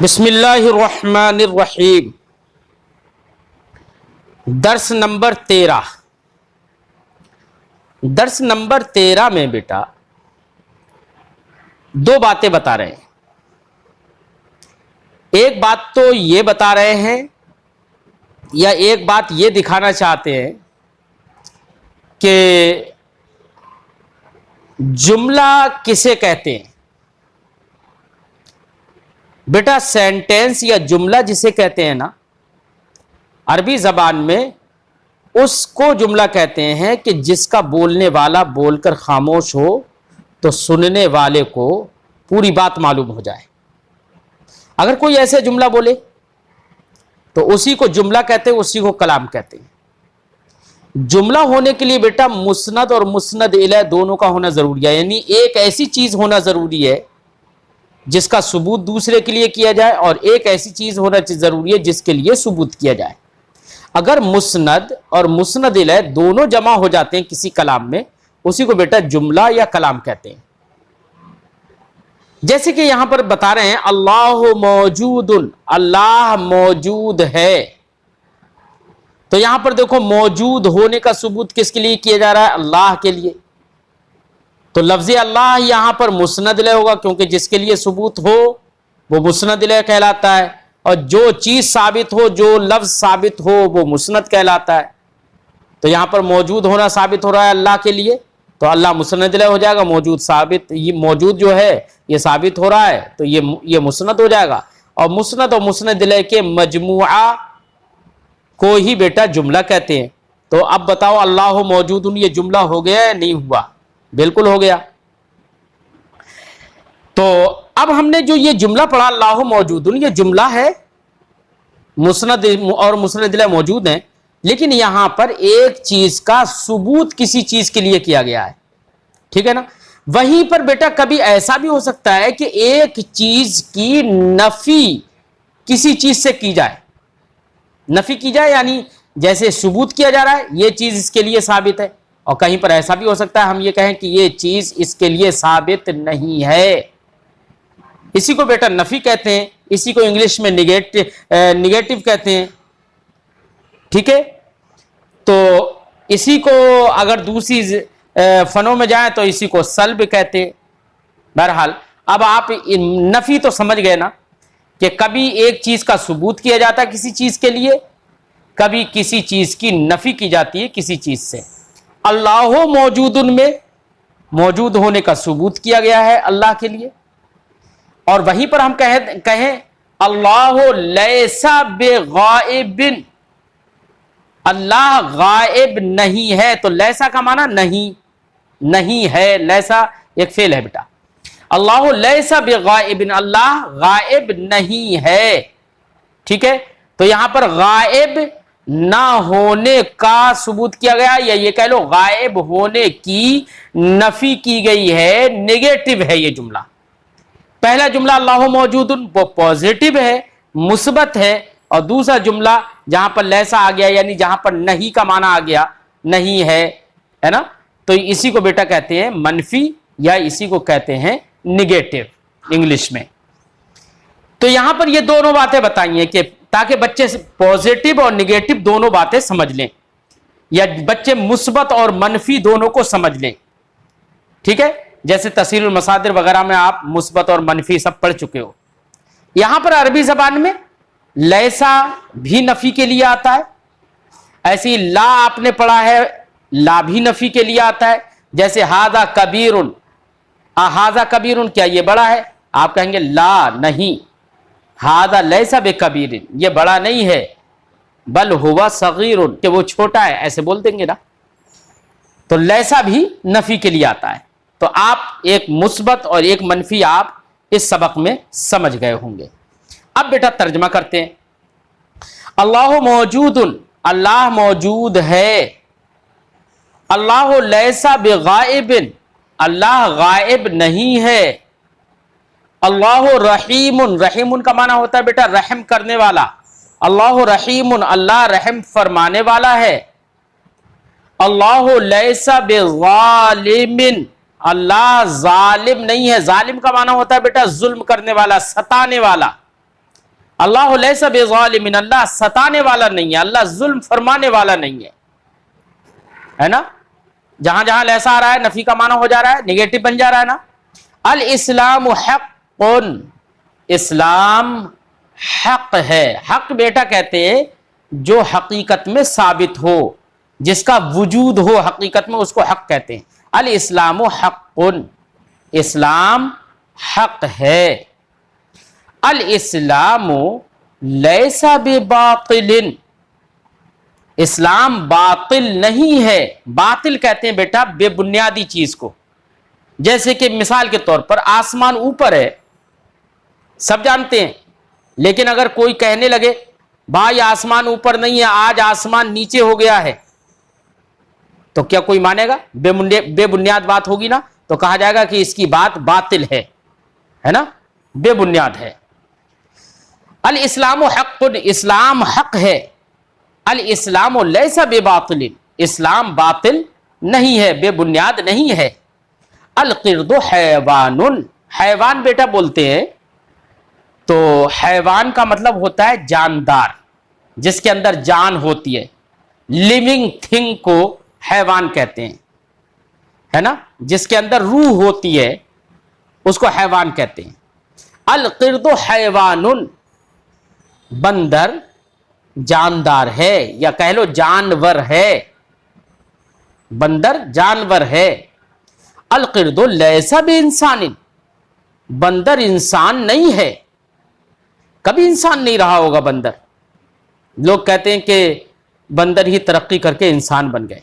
بسم اللہ الرحمن الرحیم۔ درس نمبر 13 میں بیٹا دو باتیں بتا رہے ہیں۔ ایک بات تو یہ بتا رہے ہیں یا ایک بات یہ دکھانا چاہتے ہیں کہ جملہ کسے کہتے ہیں۔ بیٹا سینٹینس یا جملہ جسے کہتے ہیں نا عربی زبان میں، اس کو جملہ کہتے ہیں کہ جس کا بولنے والا بول کر خاموش ہو تو سننے والے کو پوری بات معلوم ہو جائے۔ اگر کوئی ایسے جملہ بولے تو اسی کو جملہ کہتے ہیں، اسی کو کلام کہتے ہیں۔ جملہ ہونے کے لیے بیٹا مسند اور مسند الیہ دونوں کا ہونا ضروری ہے، یعنی ایک ایسی چیز ہونا ضروری ہے جس کا ثبوت دوسرے کے لیے کیا جائے، اور ایک ایسی چیز ہونا ضروری ہے جس کے لیے ثبوت کیا جائے۔ اگر مسند اور مسند الیہ دونوں جمع ہو جاتے ہیں کسی کلام میں، اسی کو بیٹا جملہ یا کلام کہتے ہیں۔ جیسے کہ یہاں پر بتا رہے ہیں اللہ موجود، اللہ موجود ہے، تو یہاں پر دیکھو موجود ہونے کا ثبوت کس کے لیے کیا جا رہا ہے؟ اللہ کے لیے۔ تو لفظ اللہ یہاں پر مسند الیہ ہوگا، کیونکہ جس کے لیے ثبوت ہو وہ مسند الیہ کہلاتا ہے، اور جو چیز ثابت ہو، جو لفظ ثابت ہو وہ مسند کہلاتا ہے۔ تو یہاں پر موجود ہونا ثابت ہو رہا ہے اللہ کے لیے، تو اللہ مسند الیہ ہو جائے گا۔ موجود ثابت، یہ موجود جو ہے یہ ثابت ہو رہا ہے تو یہ مسند ہو جائے گا، اور مسند اور مسند الیہ کے مجموعہ کو ہی بیٹا جملہ کہتے ہیں۔ تو اب بتاؤ اللہ موجود، یہ جملہ ہو گیا یا نہیں ہوا؟ بالکل ہو گیا۔ تو اب ہم نے جو یہ جملہ پڑھا اللہ موجود، یہ جملہ ہے، مسند اور مسند الیہ موجود ہیں، لیکن یہاں پر ایک چیز کا ثبوت کسی چیز کے لیے کیا گیا ہے، ٹھیک ہے نا۔ وہیں پر بیٹا کبھی ایسا بھی ہو سکتا ہے کہ ایک چیز کی نفی کسی چیز سے کی جائے، نفی کی جائے، یعنی جیسے ثبوت کیا جا رہا ہے یہ چیز اس کے لیے ثابت ہے، اور کہیں پر ایسا بھی ہو سکتا ہے ہم یہ کہیں کہ یہ چیز اس کے لیے ثابت نہیں ہے۔ اسی کو بیٹا نفی کہتے ہیں، اسی کو انگلش میں نگیٹو کہتے ہیں، ٹھیک ہے۔ تو اسی کو اگر دوسری فنوں میں جائیں تو اسی کو سلب کہتے ہیں۔ بہرحال اب آپ نفی تو سمجھ گئے نا، کہ کبھی ایک چیز کا ثبوت کیا جاتا ہے کسی چیز کے لیے، کبھی کسی چیز کی نفی کی جاتی ہے کسی چیز سے۔ اللہ موجود میں موجود ہونے کا ثبوت کیا گیا ہے اللہ کے لیے، اور وہیں پر ہم کہیں اللہ لیس بغائب، اللہ غائب نہیں ہے، تو لیسا کا معنی نہیں ہے، لیسا ایک فعل ہے بیٹا۔ اللہ لیس بغائب، اللہ غائب نہیں ہے، ٹھیک ہے۔ تو یہاں پر غائب نہ ہونے کا ثبوت کیا گیا، یا یہ کہہ لو غائب ہونے کی نفی کی گئی ہے، نیگیٹو ہے یہ جملہ۔ پہلا جملہ اللہ موجود وہ پازیٹو ہے، مثبت ہے، اور دوسرا جملہ جہاں پر لیسا آ گیا یعنی جہاں پر نہیں کا معنی آ گیا، نہیں ہے نا، تو اسی کو بیٹا کہتے ہیں منفی، یا اسی کو کہتے ہیں نیگیٹو انگلش میں۔ تو یہاں پر یہ دونوں باتیں بتائی ہیں کہ تاکہ بچے پازیٹو اور نیگیٹو دونوں باتیں سمجھ لیں، یا بچے مثبت اور منفی دونوں کو سمجھ لیں، ٹھیک ہے۔ جیسے تفسیر المصادر وغیرہ میں آپ مثبت اور منفی سب پڑھ چکے ہو۔ یہاں پر عربی زبان میں لیسا بھی نفی کے لیے آتا ہے، ایسی لا آپ نے پڑھا ہے، لا بھی نفی کے لیے آتا ہے۔ جیسے ہاذا کبیر، ہاذا کبیر، کیا یہ بڑا ہے؟ آپ کہیں گے لا نہیں، ہاذا لیس بکبیر، یہ بڑا نہیں ہے، بل ہوا صغیر، کہ وہ چھوٹا ہے، ایسے بول دیں گے نا۔ تو لیسا بھی نفی کے لیے آتا ہے۔ تو آپ ایک مثبت اور ایک منفی آپ اس سبق میں سمجھ گئے ہوں گے۔ اب بیٹا ترجمہ کرتے ہیں۔ اللہ موجود، اللہ موجود ہے، اللہ لیس بغائب، اللہ غائب نہیں ہے، اللہ رحیم، رحیم کا معنی ہوتا ہے بیٹا رحم کرنے والا، اللہ رحیم، اللہ رحم فرمانے والا ہے، اللہ لیس بظالم، اللہ ظالم نہیں ہے۔ ظالم کا معنی ہوتا ہے بیٹا ظلم کرنے والا، ستانے والا، اللہ لیس بظالم، اللہ ستانے والا نہیں ہے، اللہ ظلم فرمانے والا نہیں ہے نا. جہاں جہاں لیسا آ رہا ہے نفی کا معنی ہو جا رہا ہے، نیگیٹو بن جا رہا ہے نا. الاسلام حق، اسلام حق ہے. حق بیٹا کہتے ہیں جو حقیقت میں ثابت ہو، جس کا وجود ہو حقیقت میں، اس کو حق کہتے ہیں. الاسلام حق، اسلام حق ہے. الاسلام لیس بباطل، اسلام باطل نہیں ہے. باطل کہتے ہیں بیٹا بے بنیادی چیز کو. جیسے کہ مثال کے طور پر آسمان اوپر ہے، سب جانتے ہیں، لیکن اگر کوئی کہنے لگے بھائی آسمان اوپر نہیں ہے، آج آسمان نیچے ہو گیا ہے، تو کیا کوئی مانے گا؟ بے بنیاد بات ہوگی نا، تو کہا جائے گا کہ اس کی بات باطل ہے نا، بے بنیاد ہے. الاسلام حق، اسلام حق ہے. الاسلام لیس بباطل، اسلام باطل نہیں ہے، بے بنیاد نہیں ہے. القرد حیوان، حیوان بیٹا بولتے ہیں تو حیوان کا مطلب ہوتا ہے جاندار، جس کے اندر جان ہوتی ہے. لیونگ تھنگ کو حیوان کہتے ہیں، ہے نا، جس کے اندر روح ہوتی ہے اس کو حیوان کہتے ہیں. القرد حیوان، بندر جاندار ہے، یا کہہ لو جانور ہے، بندر جانور ہے. القرد لیس بانسان، بندر انسان نہیں ہے، کبھی انسان نہیں رہا ہوگا بندر. لوگ کہتے ہیں کہ بندر ہی ترقی کر کے انسان بن گئے.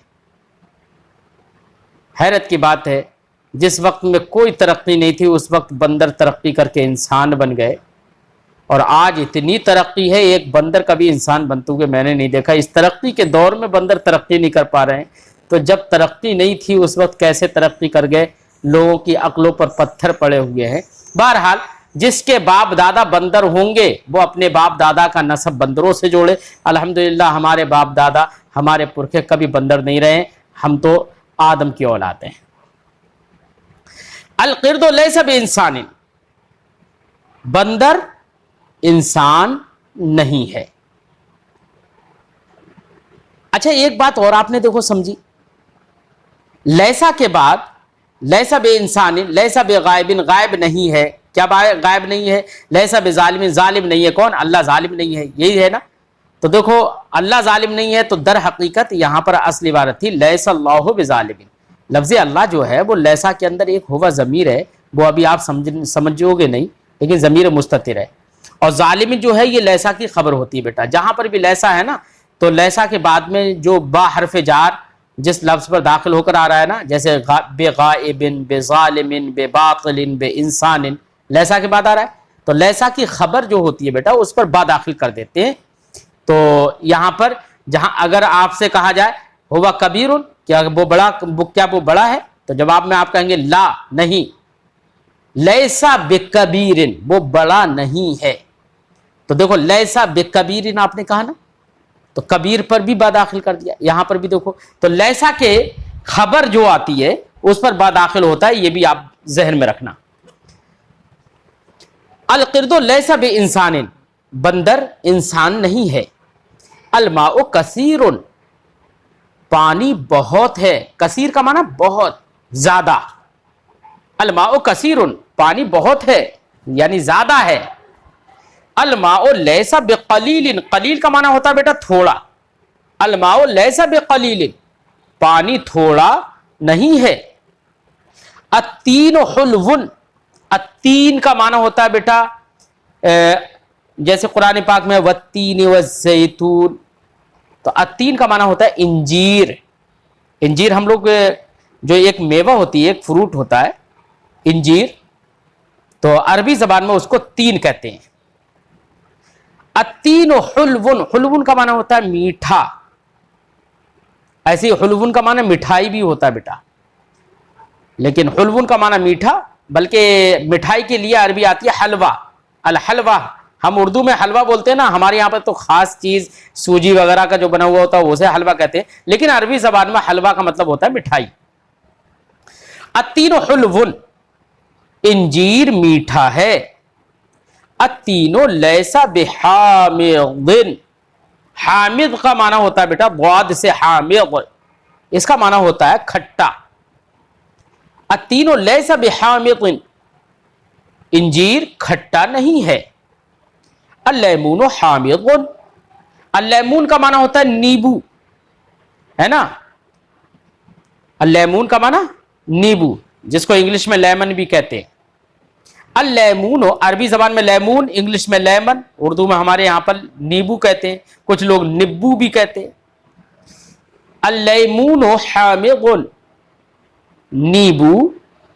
حیرت کی بات ہے، جس وقت میں کوئی ترقی نہیں تھی اس وقت بندر ترقی کر کے انسان بن گئے، اور آج اتنی ترقی ہے ایک بندر کبھی انسان بنتے ہوئے میں نے نہیں دیکھا. اس ترقی کے دور میں بندر ترقی نہیں کر پا رہے ہیں، تو جب ترقی نہیں تھی اس وقت کیسے ترقی کر گئے؟ لوگوں کی عقلوں پر پتھر پڑے ہوئے ہیں. بہرحال جس کے باپ دادا بندر ہوں گے وہ اپنے باپ دادا کا نسب بندروں سے جوڑے. الحمدللہ ہمارے باپ دادا، ہمارے پرکھے کبھی بندر نہیں رہے، ہم تو آدم کی اولاد ہیں. القرد لیس بانسان، بندر انسان نہیں ہے. اچھا ایک بات اور آپ نے دیکھو سمجھی، لیسا کے بعد لیسا بے انسان، لیسا بے غائب، غائب نہیں ہے. کیا غائب نہیں ہے؟ لیسا بے ظالم، ظالم نہیں ہے. کون؟ اللہ ظالم نہیں ہے، یہی ہے نا. تو دیکھو اللہ ظالم نہیں ہے، تو در حقیقت یہاں پر اصل عبارت تھی لیس اللہ بظالم. لفظ اللہ جو ہے وہ لیسا کے اندر ایک ہوا ضمیر ہے، وہ ابھی آپ سمجھو گے نہیں، لیکن ضمیر مستتر ہے. اور ظالم جو ہے یہ لیسا کی خبر ہوتی ہے بیٹا. جہاں پر بھی لیسا ہے نا، تو لیسا کے بعد میں جو با حرف جار جس لفظ پر داخل ہو کر آ رہا ہے نا، جیسے بے غائب، بے ظالم، بے باطل، بے انسان، لیسا کے بعد آ رہا ہے، تو لیسا کی خبر جو ہوتی ہے بیٹا اس پر با داخل کر دیتے ہیں. تو یہاں پر جہاں اگر آپ سے کہا جائے ہوا کبیر، کیا وہ بڑا ہے؟ تو جواب میں آپ کہیں گے لا، نہیں، لیسا بکبیر، وہ بڑا نہیں ہے. تو دیکھو لیسا بکبیر آپ نے کہا نا، تو کبیر پر بھی با داخل کر دیا. یہاں پر بھی دیکھو تو لیسا کے خبر جو آتی ہے اس پر با داخل ہوتا ہے، یہ بھی آپ ذہن میں رکھنا. القرد لیس بانسان، بندر انسان نہیں ہے. الماء کثیر، پانی بہت ہے. کثیر کا معنی بہت زیادہ. الماء کثیر، پانی بہت ہے یعنی زیادہ ہے. الماء لیس بقلیل، قلیل کا معنی ہوتا ہے بیٹا تھوڑا. الماء لیس بقلیل، پانی تھوڑا نہیں ہے. التین حلو، التین کا معنی ہوتا ہے بیٹا جیسے قرآن پاک میں والتین والزیتون، تو التین کا معنی ہوتا ہے انجیر. انجیر ہم لوگ جو ایک میوہ ہوتی ہے، ایک فروٹ ہوتا ہے انجیر، تو عربی زبان میں اس کو تین کہتے ہیں. التین حلو، حلو کا معنی ہوتا ہے میٹھا. ایسے حلو کا معنی مٹھائی بھی ہوتا ہے بیٹا، لیکن حلو کا معنی میٹھا، بلکہ مٹھائی کے لیے عربی آتی ہے حلوہ. الحلوہ، ہم اردو میں حلوہ بولتے ہیں نا، ہمارے یہاں پہ تو خاص چیز سوجی وغیرہ کا جو بنا ہوا ہوتا ہے اسے حلوہ کہتے ہیں، لیکن عربی زبان میں حلوہ کا مطلب ہوتا ہے مٹھائی. التین حلو، انجیر میٹھا ہے. التین لیس بحامض، حامض کا معنی ہوتا ہے بیٹا ضاد سے حامض، اس کا معنی ہوتا ہے کھٹا۔ التین لیس بحامض، انجیر کھٹا نہیں ہے۔ اللیمون حامض، اللیمون کا معنی ہوتا ہے نیبو، ہے نا، اللیمون کا معنی نیبو، جس کو انگلش میں لیمن بھی کہتے ہیں۔ اللیمون، عربی زبان میں لیمون، انگلش میں لیمن، اردو میں ہمارے یہاں پر نیبو کہتے ہیں، کچھ لوگ نبو بھی کہتے ہیں۔ اللیمون حامض، نیبو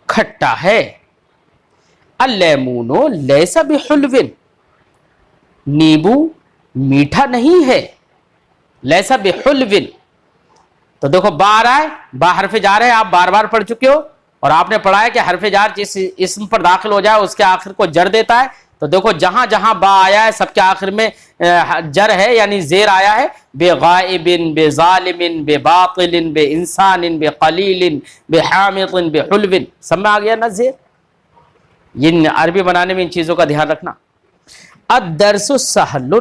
کھٹا ہے۔ اللیمون لیس بحلو، نیبو میٹھا نہیں ہے۔ لیس بحلو، تو دیکھو بار آئے، با حرف جار ہے، آپ بار بار پڑھ چکے ہو، اور آپ نے پڑھا ہے کہ حرف جار جس اسم پر داخل ہو جائے اس کے آخر کو جر دیتا ہے۔ تو دیکھو جہاں جہاں با آیا ہے سب کے آخر میں جر ہے، یعنی زیر آیا ہے۔ بے غائب، بے ظالم، بے باطل، بے انسان، بے قلیل، بے حامض، بے حلو، سب میں آ گیا نا زیر۔ یہ عربی بنانے میں ان چیزوں کا دھیان رکھنا۔ الدرس سہل،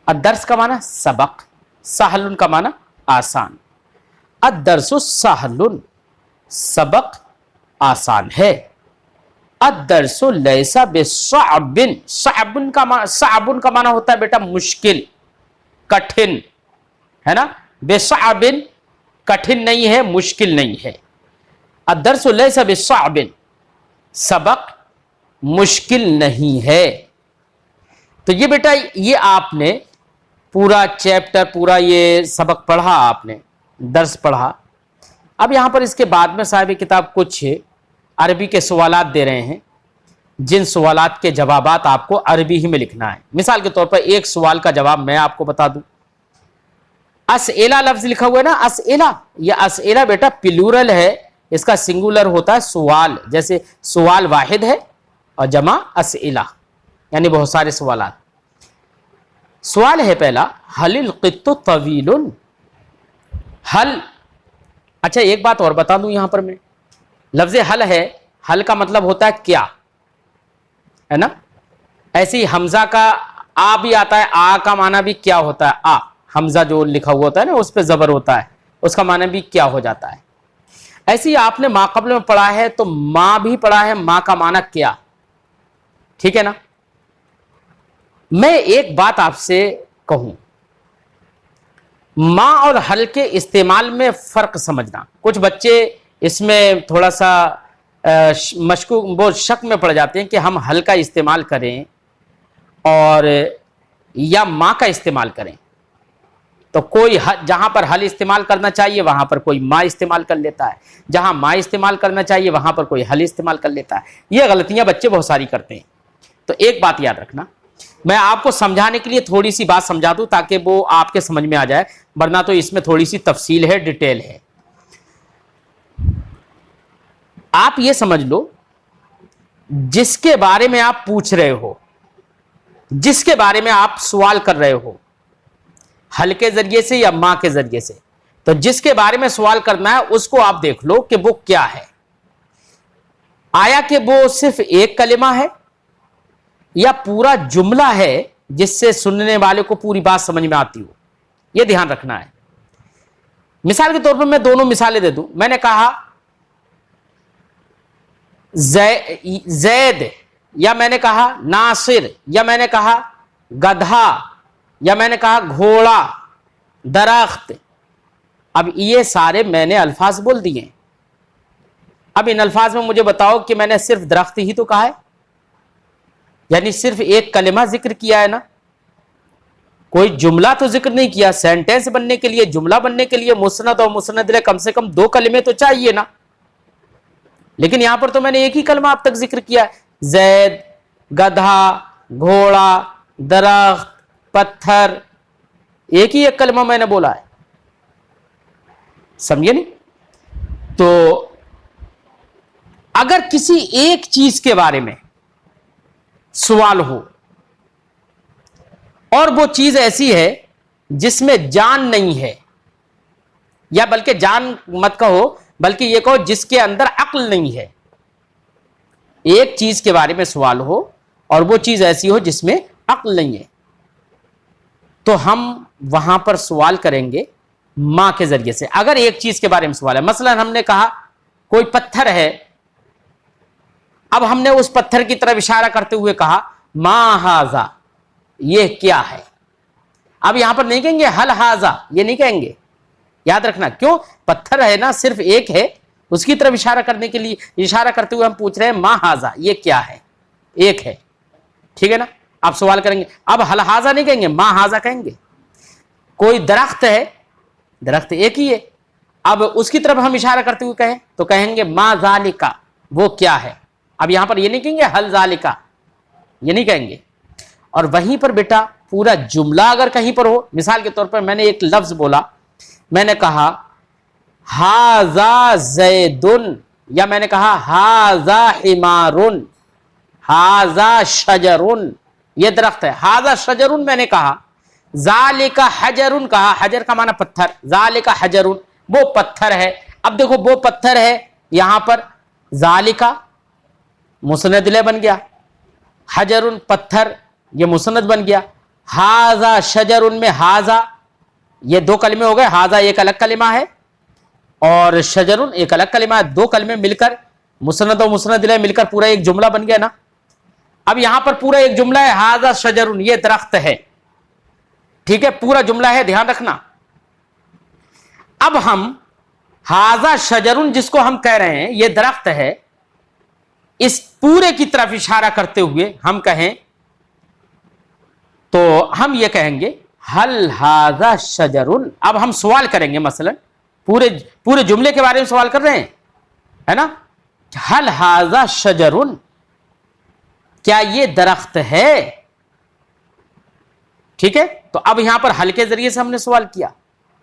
الدرس کا معنی سبق، سہل کا معنی آسان۔ الدرس سہل، سبق آسان ہے۔ الدرس لیس بصعب، صعب کا معنی ہوتا ہے بیٹا مشکل، کٹھن، ہے نا، بصعب کٹھن نہیں ہے، مشکل نہیں ہے۔ الدرس لیس بصعب، سبق مشکل نہیں ہے۔ تو یہ بیٹا یہ آپ نے پورا چیپٹر، پورا یہ سبق پڑھا، آپ نے درس پڑھا۔ اب یہاں پر اس کے بعد میں صاحب کتاب کچھ عربی کے سوالات دے رہے ہیں، جن سوالات کے جوابات آپ کو عربی ہی میں لکھنا ہے۔ مثال کے طور پر ایک سوال کا جواب میں آپ کو بتا دوں۔ اسئلہ لفظ لکھا ہوا ہے نا، اسئلہ، یہ اسئلہ بیٹا پلورل ہے، اس کا سنگولر ہوتا ہے سوال، جیسے سوال واحد ہے اور جمع اسئلہ، یعنی بہت سارے سوالات۔ سوال ہے پہلا، حل القط طویل، حل، اچھا ایک بات اور بتا دوں یہاں پر میں، لفظ حل ہے، حل کا مطلب ہوتا ہے کیا، ہے نا، ایسے ہی حمزہ کا آ بھی آتا ہے، آ کا معنی بھی کیا ہوتا ہے، آ، حمزہ جو لکھا ہوا ہوتا ہے نا اس پہ زبر ہوتا ہے، اس کا معنی بھی کیا ہو جاتا ہے۔ ایسے ہی آپ نے ما قبل میں پڑھا ہے تو ماں بھی پڑھا ہے، ماں کا معنی کیا، ٹھیک ہے نا۔ میں ایک بات آپ سے کہوں، ماں اور حل کے استعمال میں فرق سمجھنا۔ کچھ بچے اس میں تھوڑا سا مشکوک، وہ شک میں پڑ جاتے ہیں کہ ہم حل کا استعمال کریں اور یا ماں کا استعمال کریں، تو کوئی جہاں پر حل استعمال کرنا چاہیے وہاں پر کوئی ماں استعمال کر لیتا ہے، جہاں ماں استعمال کرنا چاہیے وہاں پر کوئی حل استعمال کر لیتا ہے۔ یہ غلطیاں بچے بہت ساری کرتے ہیں۔ تو ایک بات یاد رکھنا، میں آپ کو سمجھانے کے لیے تھوڑی سی بات سمجھا دوں تاکہ وہ آپ کے سمجھ میں آ جائے، ورنہ تو اس میں تھوڑی سی تفصیل ہے، ڈیٹیل ہے۔ آپ یہ سمجھ لو، جس کے بارے میں آپ پوچھ رہے ہو، جس کے بارے میں آپ سوال کر رہے ہو، حل کے ذریعے سے یا ماں کے ذریعے سے، تو جس کے بارے میں سوال کرنا ہے اس کو آپ دیکھ لو کہ وہ کیا ہے، آیا کہ وہ صرف ایک کلمہ ہے یا پورا جملہ ہے جس سے سننے والے کو پوری بات سمجھ میں آتی ہو، یہ دھیان رکھنا ہے۔ مثال کے طور پر میں دونوں مثالیں دے دوں، میں نے کہا زید، یا میں نے کہا ناصر، یا میں نے کہا گدھا، یا میں نے کہا گھوڑا، درخت۔ اب یہ سارے میں نے الفاظ بول دیے، اب ان الفاظ میں مجھے بتاؤ کہ میں نے صرف درخت ہی تو کہا ہے، یعنی صرف ایک کلمہ ذکر کیا ہے نا، کوئی جملہ تو ذکر نہیں کیا۔ سینٹینس بننے کے لیے، جملہ بننے کے لیے مسند اور مسند لے کم سے کم 2 کلمے تو چاہیے نا، لیکن یہاں پر تو میں نے ایک ہی کلمہ اب تک ذکر کیا ہے، زید، گدھا، گھوڑا، درخت، پتھر، ایک ہی ایک کلمہ میں نے بولا ہے، سمجھے نہیں؟ تو اگر کسی ایک چیز کے بارے میں سوال ہو اور وہ چیز ایسی ہے جس میں جان نہیں ہے، یا بلکہ جان مت کہو، بلکہ یہ کہو جس کے اندر عقل نہیں ہے، ایک چیز کے بارے میں سوال ہو اور وہ چیز ایسی ہو جس میں عقل نہیں ہے، تو ہم وہاں پر سوال کریں گے ماں کے ذریعے سے۔ اگر ایک چیز کے بارے میں سوال ہے، مثلا ہم نے کہا کوئی پتھر ہے، اب ہم نے اس پتھر کی طرف اشارہ کرتے ہوئے کہا ما ھذا، یہ کیا ہے؟ اب یہاں پر نہیں کہیں گے حل ھذا، یہ نہیں کہیں گے، یاد رکھنا، کیوں؟ پتھر ہے نا، صرف ایک ہے، اس کی طرف اشارہ کرنے کے لیے، اشارہ کرتے ہوئے ہم پوچھ رہے ہیں ما ھذا، یہ کیا ہے؟ ایک ہے، ٹھیک ہے نا؟ آپ سوال کریں گے، اب حل ھذا نہیں کہیں گے، ما ھذا کہیں گے۔ کوئی درخت ہے، درخت ایک ہی ہے، اب اس کی طرف ہم اشارہ کرتے ہوئے کہیں تو کہیں گے ما ذالک، وہ کیا ہے؟ اب یہاں پر یہ نہیں کہیں گے حل ذالک، یہ نہیں کہیں گے۔ اور وہیں پر بیٹا پورا جملہ اگر کہیں پر ہو، مثال کے طور پر میں نے ایک لفظ بولا، میں نے کہا ھذا زید، یا میں نے کہا ھذا حمار، ھذا شجر، یہ درخت ہے، ھذا شجر میں نے کہا، ذالک حجر کہا، حجر کا معنی پتھر، ذالک حجر، وہ پتھر ہے۔ اب دیکھو وہ پتھر ہے، یہاں پر ذالک مسند لے بن گیا، حجر پتھر یہ مسند بن گیا، ھذا شجر میں ھذا یہ دو کلمے ہو گئے، ھذا ایک الگ کلمہ ہے اور شجر ایک الگ کلمہ ہے، دو کلمے مل کر مسند و مسند لے مل کر پورا ایک جملہ بن گیا نا۔ اب یہاں پر پورا ایک جملہ ہے ھذا شجر، یہ درخت ہے، ٹھیک ہے، پورا جملہ ہے، دھیان رکھنا۔ اب ہم ھذا شجر جس کو ہم کہہ رہے ہیں یہ درخت ہے، اس پورے کی طرف اشارہ کرتے ہوئے ہم کہیں تو ہم یہ کہیں گے حل ھذا شجر۔ اب ہم سوال کریں گے، مثلا پورے جملے کے بارے میں سوال کر رہے ہیں، ہے نا، حل ھذا شجر، کیا یہ درخت ہے؟ ٹھیک ہے، تو اب یہاں پر حل کے ذریعے سے ہم نے سوال کیا۔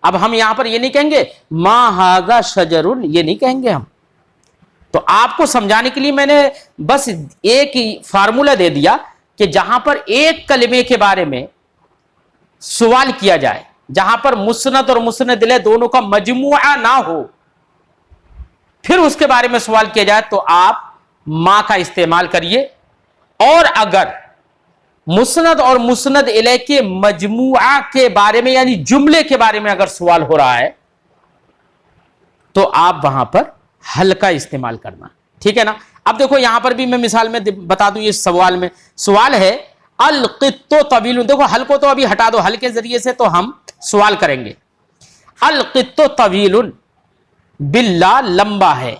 اب ہم یہاں پر یہ نہیں کہیں گے ما ھذا شجر، یہ نہیں کہیں گے ہم۔ تو آپ کو سمجھانے کے لیے میں نے بس ایک ہی فارمولا دے دیا کہ جہاں پر ایک کلمے کے بارے میں سوال کیا جائے، جہاں پر مسند اور مسند لے دونوں کا مجموعہ نہ ہو، پھر اس کے بارے میں سوال کیا جائے تو آپ ما کا استعمال کریے، اور اگر مسند اور مسند الیہ کے مجموعہ کے بارے میں یعنی جملے کے بارے میں اگر سوال ہو رہا ہے تو آپ وہاں پر حل کا استعمال کرنا، ٹھیک ہے نا۔ اب دیکھو یہاں پر بھی میں مثال میں بتا دوں، اس سوال میں سوال ہے القط طویل، دیکھو حل کو تو ابھی ہٹا دو، حل کے ذریعے سے تو ہم سوال کریں گے۔ القط طویل، بلّا لمبا ہے،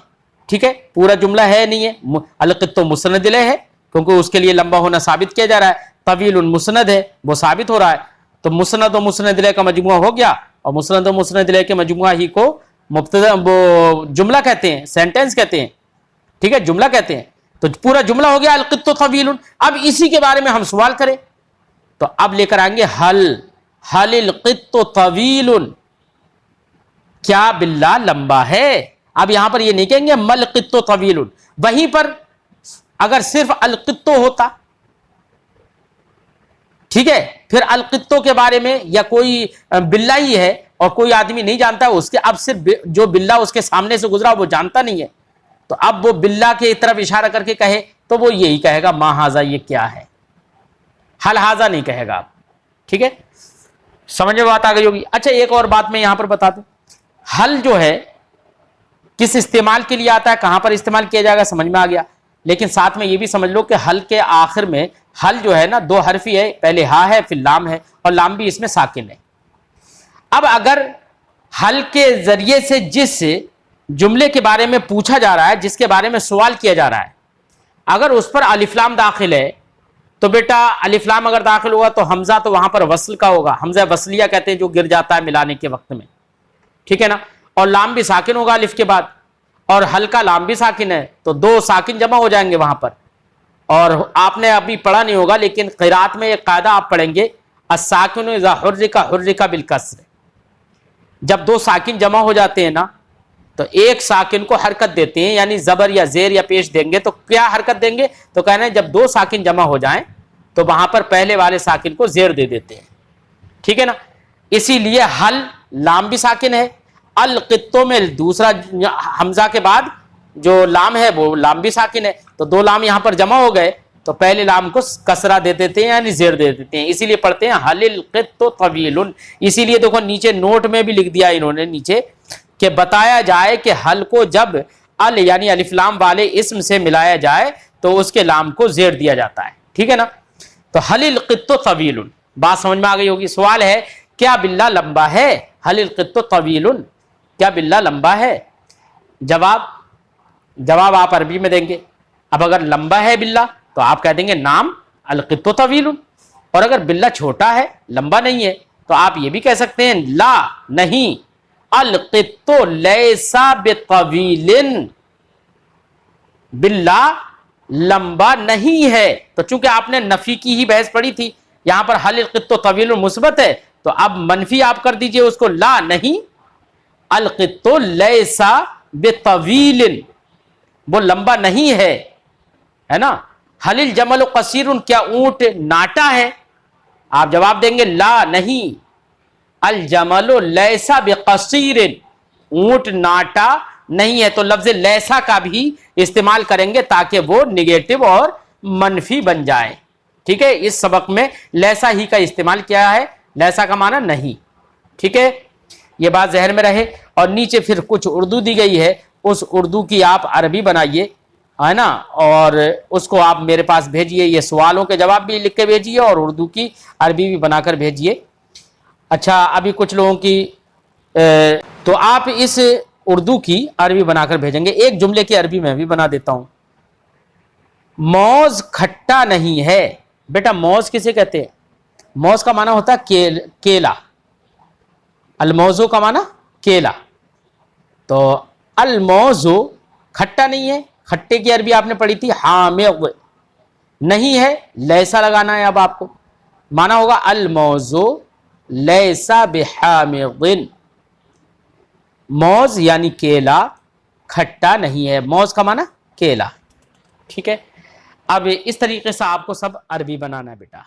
ٹھیک ہے، پورا جملہ ہے نہیں ہے، القط مسند الیہ ہے کیونکہ اس کے لیے لمبا ہونا ثابت کیا جا رہا ہے، طویل مسند ہے وہ ثابت ہو رہا ہے، تو مسند و مسند الیہ کا مجموعہ ہو گیا، اور مسند و مسند الیہ کے مجموعہ ہی کو مبتدا وہ جملہ کہتے ہیں، سینٹنس کہتے ہیں، ٹھیک ہے، جملہ کہتے ہیں، تو پورا جملہ ہو گیا القط طویل۔ اب اسی کے بارے میں ہم سوال کریں تو اب لے کر آئیں گے حل القط طویل، کیا بلّا لمبا ہے؟ اب یہاں پر یہ نہیں کہیں گے مل قط طویل، وہیں پر اگر صرف القط ہوتا، ٹھیک ہے، پھر القطوں کے بارے میں یا کوئی بلّا ہی ہے اور کوئی آدمی نہیں جانتا ہے اس کے، اب صرف جو بلّا اس کے سامنے سے گزرا وہ جانتا نہیں ہے، تو اب وہ بلّا کی طرف اشارہ کر کے کہے تو وہ یہی کہے گا ما ھذا، یہ کیا ہے، حل ھذا نہیں کہے گا آپ، ٹھیک ہے، سمجھ میں بات آ گئی ہوگی۔ اچھا ایک اور بات میں یہاں پر بتا دوں، حل جو ہے کس استعمال کے لیے آتا ہے، کہاں پر استعمال کیا جائے گا، سمجھ میں آ گیا، لیکن ساتھ میں یہ بھی سمجھ لو کہ حل کے آخر میں حل جو ہے نا دو حرفی ہے، پہلے ہا ہے پھر لام ہے، اور لام بھی اس میں ساکن ہے۔ اب اگر حل کے ذریعے سے جس جملے کے بارے میں پوچھا جا رہا ہے، جس کے بارے میں سوال کیا جا رہا ہے، اگر اس پر الف لام داخل ہے تو بیٹا الف لام اگر داخل ہوا تو حمزہ تو وہاں پر وصل کا ہوگا، حمزہ وصلیہ کہتے ہیں جو گر جاتا ہے ملانے کے وقت میں، ٹھیک ہے نا، اور لام بھی ساکن ہوگا الف کے بعد، اور حل کا لام بھی ساکن ہے، تو دو ساکن جمع ہو جائیں گے وہاں پر۔ اور آپ نے ابھی پڑھا نہیں ہوگا لیکن قرات میں ایک قاعدہ آپ پڑھیں گے، الساکن اذا حرک حرک بالکسر، جب دو ساکن جمع ہو جاتے ہیں نا تو ایک ساکن کو حرکت دیتے ہیں، یعنی زبر یا زیر یا پیش دیں گے، تو کیا حرکت دیں گے، تو کہنا ہے جب دو ساکن جمع ہو جائیں تو وہاں پر پہلے والے ساکن کو زیر دے دیتے ہیں، ٹھیک ہے نا۔ اسی لیے حل لام بھی ساکن ہے، القطوں میں دوسرا حمزہ کے بعد جو لام ہے وہ لام بھی ساکن ہے، تو دو لام یہاں پر جمع ہو گئے تو پہلے لام کو کسرہ دے دیتے ہیں یعنی زیر دے دیتے ہیں، اسی لیے پڑھتے ہیں حل القط طویل. اسی لیے دیکھو نیچے نوٹ میں بھی لکھ دیا انہوں نے نیچے کہ بتایا جائے کہ حل کو جب ال یعنی الف لام والے اسم سے ملایا جائے تو اس کے لام کو زیر دیا جاتا ہے. ٹھیک ہے نا. تو حل القط طویل، بات سمجھ میں آ گئی ہوگی. سوال ہے کیا بلہ لمبا ہے؟ حل القط طویل، کیا بلہ لمبا ہے؟ جواب آپ عربی میں دیں گے. اب اگر لمبا ہے بلہ تو آپ کہہ دیں گے نام القط طویل، اور اگر بلہ چھوٹا ہے لمبا نہیں ہے تو آپ یہ بھی کہہ سکتے ہیں لا نہیں القط لیس بطویل، بلہ لمبا نہیں ہے. تو چونکہ آپ نے نفی کی ہی بحث پڑھی تھی، یہاں پر حل القط طویل مثبت ہے تو اب منفی آپ کر دیجئے اس کو، لا نہیں القط لیس بطویل، وہ لمبا نہیں ہے نا. حل الجمل قصیر، کیا اونٹ ناٹا ہے؟ آپ جواب دیں گے لا نہیں الجمل لیس بقصیر، اونٹ ناٹا نہیں ہے. تو لفظ لیسا کا بھی استعمال کریں گے تاکہ وہ نگیٹو اور منفی بن جائے. ٹھیک ہے، اس سبق میں لیسا ہی کا استعمال کیا ہے، لیسا کا معنی نہیں. ٹھیک ہے، یہ بات ذہن میں رہے. اور نیچے پھر کچھ اردو دی گئی ہے، اس اردو کی آپ عربی بنائیے، ہے نا، اور اس کو آپ میرے پاس بھیجئے. یہ سوالوں کے جواب بھی لکھ کے بھیجئے اور اردو کی عربی بھی بنا کر بھیجئے. اچھا، ابھی کچھ لوگوں کی تو آپ اس اردو کی عربی بنا کر بھیجیں گے. ایک جملے کی عربی میں بھی بنا دیتا ہوں. موز کھٹا نہیں ہے. بیٹا موز کسے کہتے ہیں؟ موز کا معنی ہوتا ہے کیلا. الموزو کا معنی کیلا. تو الموزو کھٹا نہیں ہے، کھٹے کی عربی آپ نے پڑھی تھی حامض. نہیں ہے، لیسا لگانا ہے اب آپ کو. معنی ہوگا الموزو لیسا بحامض، موز یعنی کیلا کھٹا نہیں ہے. موز کا معنی کیلا. ٹھیک ہے، اب اس طریقے سے آپ کو سب عربی بنانا ہے بیٹا.